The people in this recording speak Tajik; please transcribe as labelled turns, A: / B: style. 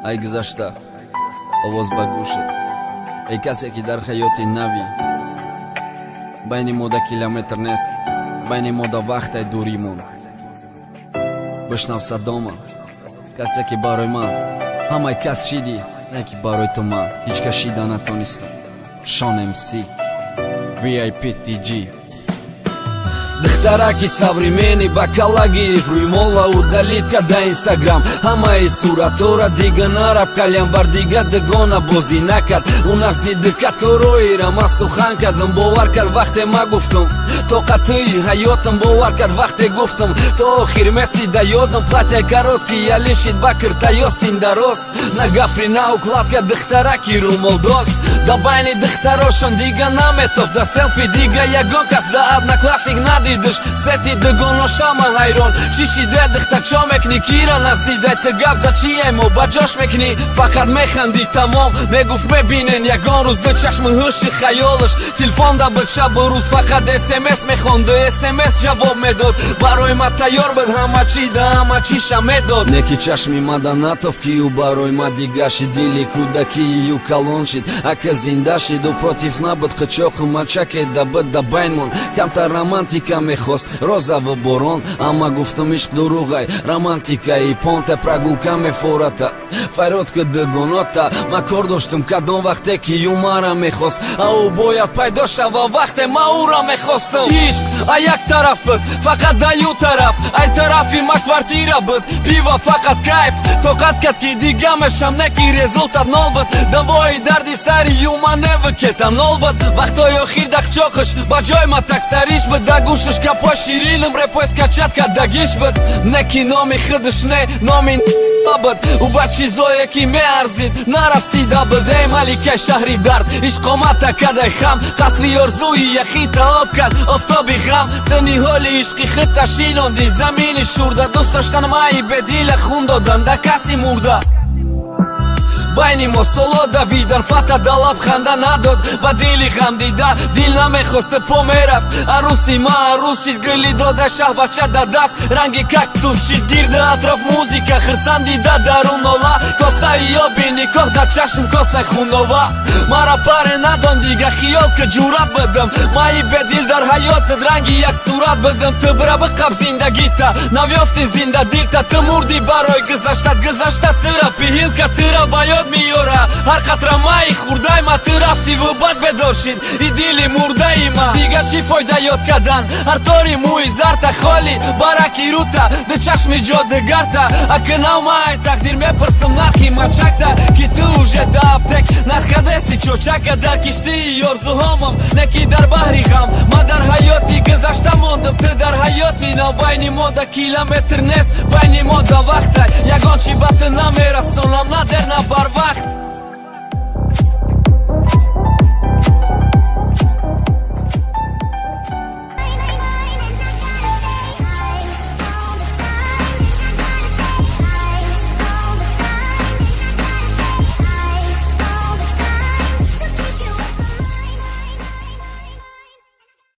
A: ай гузашта овоз ба гӯшат, эй касе ки дар ҳаёти навӣ, байни мо да километр нест, байни мо да вақтай дуримон. Бишнав садома, касе ки барои ман ҳамаи кас шидӣ, не ки барои ту ман ҳеҷ кас шида натонистам. Шон МС VIP TG духтараки савремени ба кала гирифт, рӯи мола удалид карда Инстаграм. Ҳамаи суратора дига нарафт, калям бар дига дигона бозӣ накард. У нағзи диккат короира ма сухан кардам, бовар кард вақте ма гуфтам. Тоқатии ҳаётам бовар кард вақте гуфтам. То охир месида ёдам платья короткий, я лишит бакр таёстин дароз. На гафри на укладка духтараки румолдоз. Да байни духтарошон дига наметофт, да селфи дига ягон кас, да одноклассник надидиш. Сети дигоно шама ҳайрон, чӣ шиде духта чо мекни, кира нағзидай ты гап за чие мо ба ҷош мекни. Фақат механди тамом, мегуфт мебинен ягон рӯз ду чашми ҳуши хаёлаш. Телефон да буд шабу рӯз, фақат SMS мехонду, SMS ҷавоб медод. Барои ма тайёр буд ҳама чӣ, да ҳама чиша медод. Не ки чашми ма да натофт, ки ӯ барои ма дига шид, дили кӯдакии ӯ калон шид. Ака зинда шид, ӯ против набуд, қичоқу мачаке да буд да байн мон. Камтар романтика мехост, роза ва борон, ама гуфтам ишқ дуруғай, романтика и понта, прогулка мефората, фарёдка дигонота. Ма кор доштам кадом вақте ки ӯ мара мехост, а ӯ бояд пайдо шава вақте ма ӯра мехостам. Ишқ а як тараф буд, фақат да ю тараф, ай тарафи ма квартира буд, пива фақат кайф. Тоқат кад ки дига мешам, не ки результат нол буд, давои дарди сари ю ма невикета нол буд. Вақтои охир да қчоқаш, ба ҷой ма так сариш буд, да гӯшаш капои шириным репой скачат кад да гиш буд. Не ки номи худаш не, номи буд, ӯ ба чизое ки меарзид нарасида буд. Эй маликаи шаҳри дард, ишқомата кадай хам, қасри орзуи яхита об кад офтоби ғам. Ту ниҳоли ишқи худта шинонди, замини шурда, дӯст доштан маи бедила хун додан да каси мурда. Байни мо соло давидан, фата да лабханда надод, ба дили ғам дида, дил намехост по мерафт. Аруси ма арус шид, гули дода шаҳбача да даст, ранги кактус шид, гирда атроф музика, хирсандида дарун нола. Косаи оби никоҳ да чашм косаи хунова. Мара паре надон дига хиёл ки ҷурат будам, маи бедил дар ҳаётат ранги як сурат будам. Ту бира биқаб зиндагита, навёфти зинда дилта, ту мурди барои гузаштат, гузашта тыра пиҳилка, тыра ба ёд миёра. Ҳар қатра маи хурдаи ма ту рафти ву бад бедошид, и дили мурдаи ма дига чӣ фоида ёд кардан. Ҳар тори мӯи зарта холӣ, бараки рута, ду чашми ҷодигарта. Акнав маи тақдир мепарсам нархи мачакта, ки ту уже да аптек нархадеси чочака. Дар киштии орзуҳомам, не ки дар баҳри ғам. Ма дар ҳаёти гузашта мондам, ту дар ҳаёти нав. Байни мо да километр нест, байни мо да вақтай, ягон чӣ ба ту намер